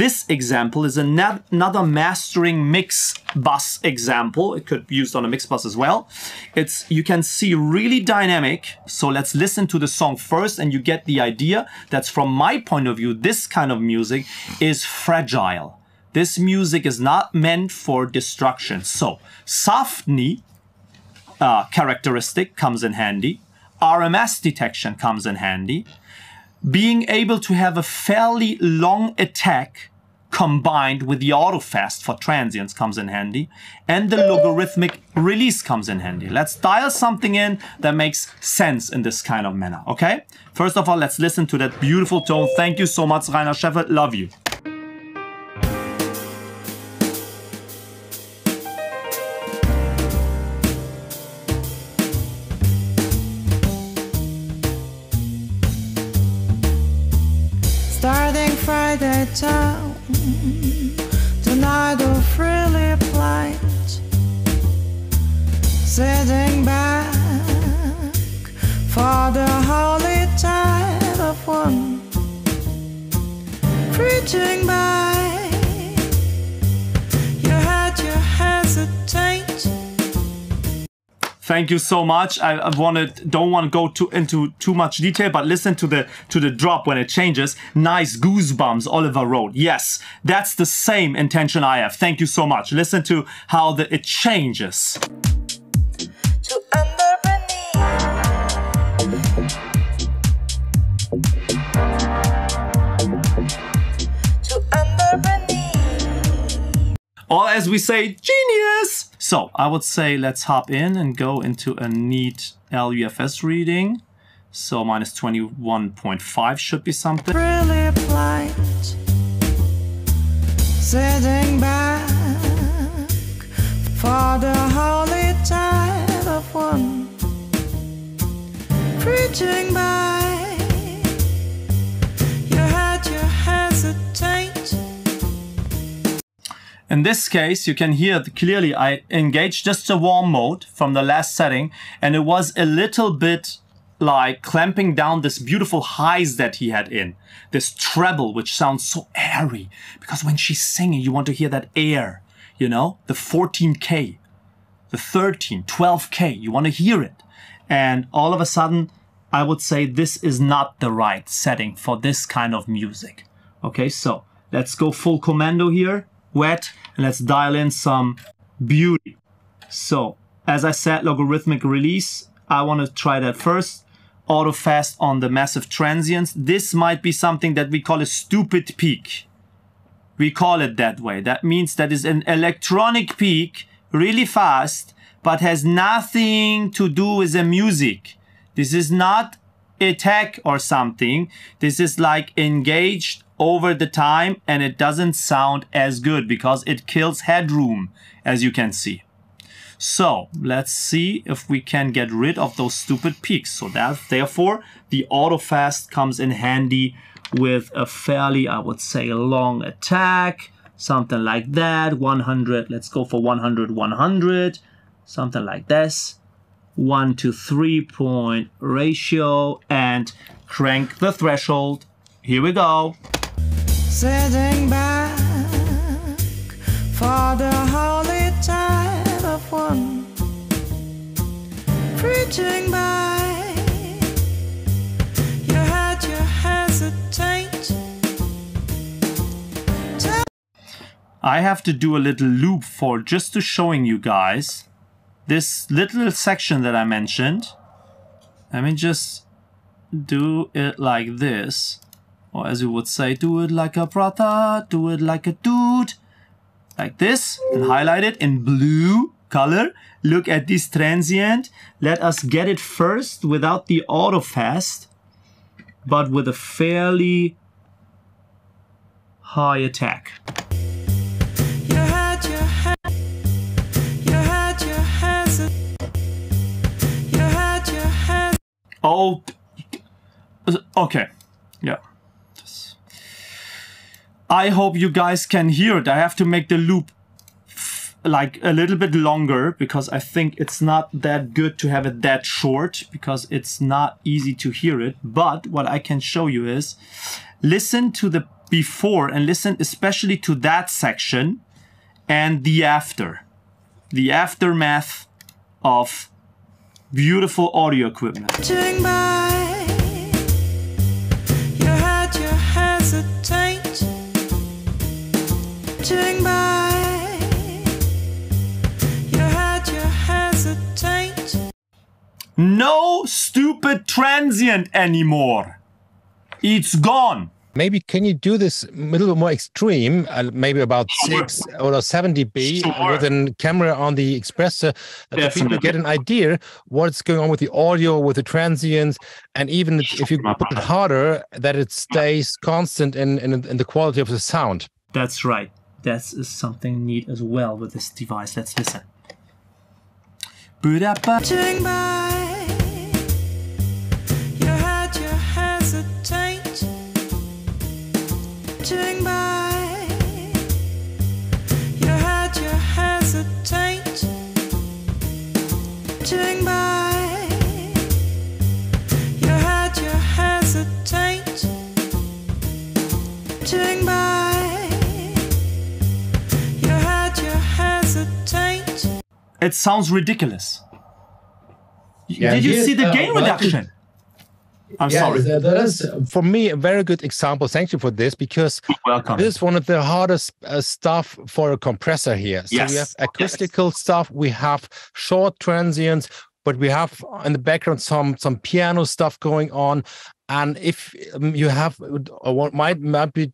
this example is another mastering mix bus example. It could be used on a mix bus as well. You can see really dynamic. So let's listen to the song first and you get the idea. That's from my point of view, this kind of music is fragile. This music is not meant for destruction. So softney characteristic comes in handy. RMS detection comes in handy. Being able to have a fairly long attack combined with the auto fast for transients comes in handy. And the logarithmic release comes in handy. Let's dial something in that makes sense in this kind of manner, okay? First of all, let's listen to that beautiful tone. Thank you so much, Rainer Scheffelt. Love you. Starting Friday town, the night of really plight, sitting back for the holy tide of one, preaching by, you had your hesitate. Thank you so much. I don't want to go into too much detail, but listen to the drop when it changes. Nice goosebumps, Oliver wrote. Yes, that's the same intention I have. Thank you so much. Listen to how it changes. To under beneath. To under beneath. Or as we say, genius! So I would say let's hop in and go into a neat LUFS reading. So minus 21.5 should be something. Really plight, sitting back for the holy tide of one, preaching by, you had your hesitate. In this case, you can hear clearly I engaged just a warm mode from the last setting, and it was a little bit like clamping down this beautiful highs that he had in. This treble, which sounds so airy, because when she's singing, you want to hear that air, you know, the 14K, the 13, 12K, you want to hear it. And all of a sudden, I would say this is not the right setting for this kind of music. Okay, so let's go full commando here. Wet, and let's dial in some beauty. So as I said, logarithmic release, I want to try that first. Auto fast on the massive transients. This might be something that we call a stupid peak. We call it that way. That means that is an electronic peak, really fast, but has nothing to do with the music. This is not attack or something. This is like engaged over the time, and it doesn't sound as good because it kills headroom, as you can see. So let's see if we can get rid of those stupid peaks. So that therefore the auto fast comes in handy with a fairly, I would say, long attack, something like that. 100, let's go for 100, 100, something like this. 1 to 3 point ratio, and crank the threshold. Here we go. Sitting back for the holy tide of one, preaching by, you had your hesitate. I have to do a little loop for just to showing you guys this little section that I mentioned. Let me just do it like this. Or as you would say, do it like a brother, do it like a dude. Like this, and highlight it in blue color. Look at this transient. Let us get it first without the auto fast, but with a fairly high attack. You had your Oh, okay, yeah. I hope you guys can hear it. I have to make the loop like a little bit longer because I think it's not that good to have it that short because it's not easy to hear it. But what I can show you is listen to the before and listen especially to that section and the aftermath of beautiful audio equipment. Turning by, you had to hesitate. Turning by, you had to hesitate. No stupid transient anymore. It's gone. Maybe can you do this a little bit more extreme, maybe about 6 or 7 dB with a camera on the xpressor, that the people get an idea what's going on with the audio, with the transients, and even if you put it harder, that it stays constant in the quality of the sound. That's right. That is something neat as well with this device. Let's listen. Turning by, you had to hesitate. Turning by, you had to hesitate. Turning by, you had to hesitate. Turning by, you had to hesitate. It sounds ridiculous. Yeah, did you see the gain reduction? I'm sorry. That is, for me, a very good example. Thank you for this, because this is one of the hardest stuff for a compressor here. So we have acoustical stuff, we have short transients, but we have in the background some piano stuff going on. And if you have what might be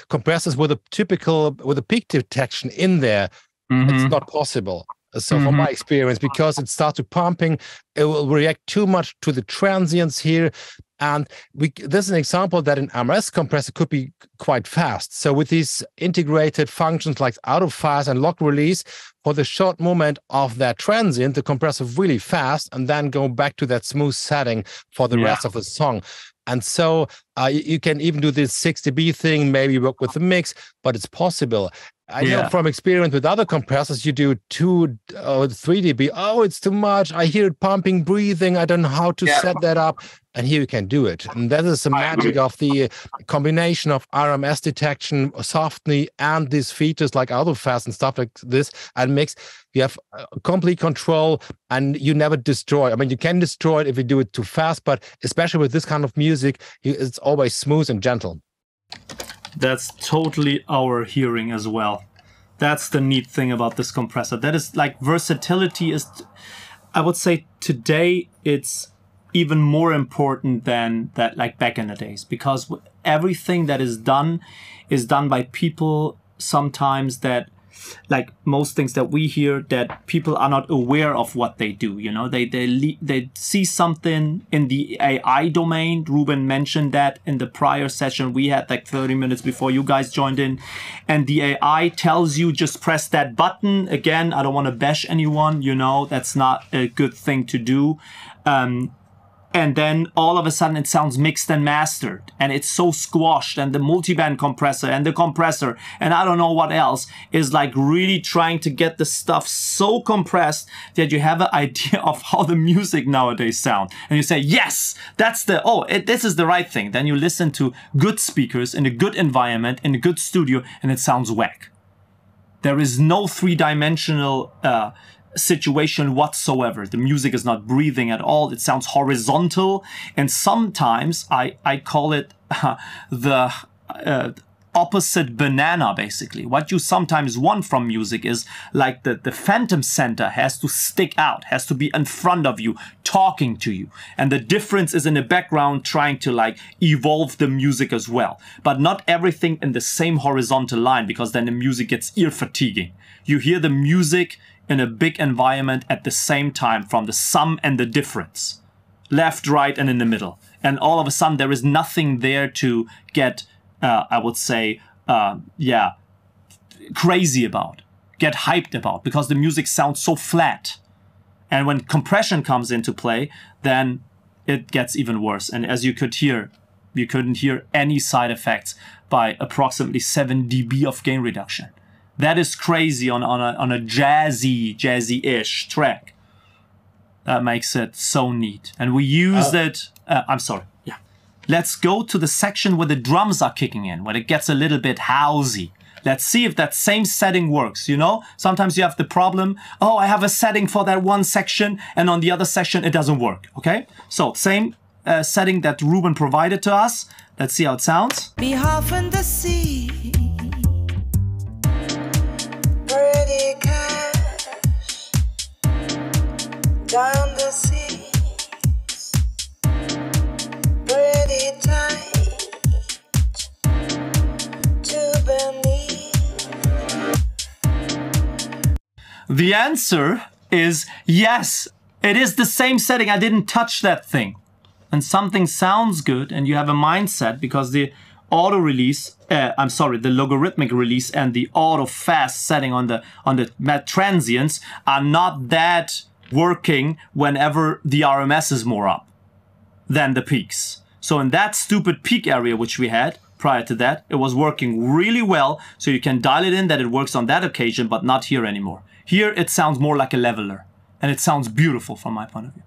compressors with a peak detection in there, it's not possible. So from my experience, because it starts to pumping, it will react too much to the transients here. And this is an example that an RMS compressor could be quite fast. So with these integrated functions like out of phase and lock release, for the short moment of that transient, the compressor really fast and then go back to that smooth setting for the rest of the song. And so you can even do this 6 dB thing, maybe work with the mix, but it's possible. I know from experience with other compressors, you do 2 or 3 dB. Oh, it's too much. I hear it pumping, breathing. I don't know how to set that up. And here you can do it. And that is the magic of the combination of RMS detection, softly, and these features like out of phase and stuff like this, and mix. You have complete control, and you never destroy. I mean, you can destroy it if you do it too fast, but especially with this kind of music, it's always smooth and gentle. That's totally our hearing as well. That's the neat thing about this compressor. That is like versatility is, I would say today it's even more important than that, like back in the days, because everything that is done by people sometimes that, like most things that we hear, that people are not aware of what they do. You know, they see something in the AI domain. Ruben mentioned that in the prior session we had, like 30 minutes before you guys joined in, and the AI tells you just press that button. Again, I don't want to bash anyone. You know, that's not a good thing to do. And then all of a sudden it sounds mixed and mastered, and it's so squashed, and the multiband compressor and the compressor and I don't know what else is like really trying to get the stuff so compressed that you have an idea of how the music nowadays sound. And you say, yes, that's this is the right thing. Then you listen to good speakers in a good environment, in a good studio, and it sounds whack. There is no three-dimensional situation whatsoever. The music is not breathing at all. It sounds horizontal, and sometimes I call it the opposite banana, basically. What you sometimes want from music is like the phantom center has to stick out, has to be in front of you, talking to you. And the difference is in the background trying to like evolve the music as well. But not everything in the same horizontal line, because then the music gets ear fatiguing. You hear the music in a big environment at the same time, from the sum and the difference, left, right, and in the middle. And all of a sudden there is nothing there to get, I would say, crazy about, get hyped about, because the music sounds so flat. And when compression comes into play, then it gets even worse. And as you could hear, you couldn't hear any side effects by approximately 7 dB of gain reduction. That is crazy on a jazzy-ish track. That makes it so neat. And we used it. I'm sorry. Yeah. let's go to the section where the drums are kicking in, where it gets a little bit housey. Let's see if that same setting works, you know? Sometimes you have the problem, oh, I have a setting for that one section, and on the other section it doesn't work, okay? So, same setting that Ruben provided to us. Let's see how it sounds. Be half in the sea. Pretty cash. Down the seas. Pretty tight. To beneath. The answer is yes. It is the same setting. I didn't touch that thing. And something sounds good and you have a mindset, because the auto release, the logarithmic release and the auto fast setting on the transients are not that working whenever the RMS is more up than the peaks. So in that stupid peak area which we had prior to that, it was working really well. So you can dial it in that it works on that occasion, but not here anymore. Here it sounds more like a leveler and it sounds beautiful from my point of view.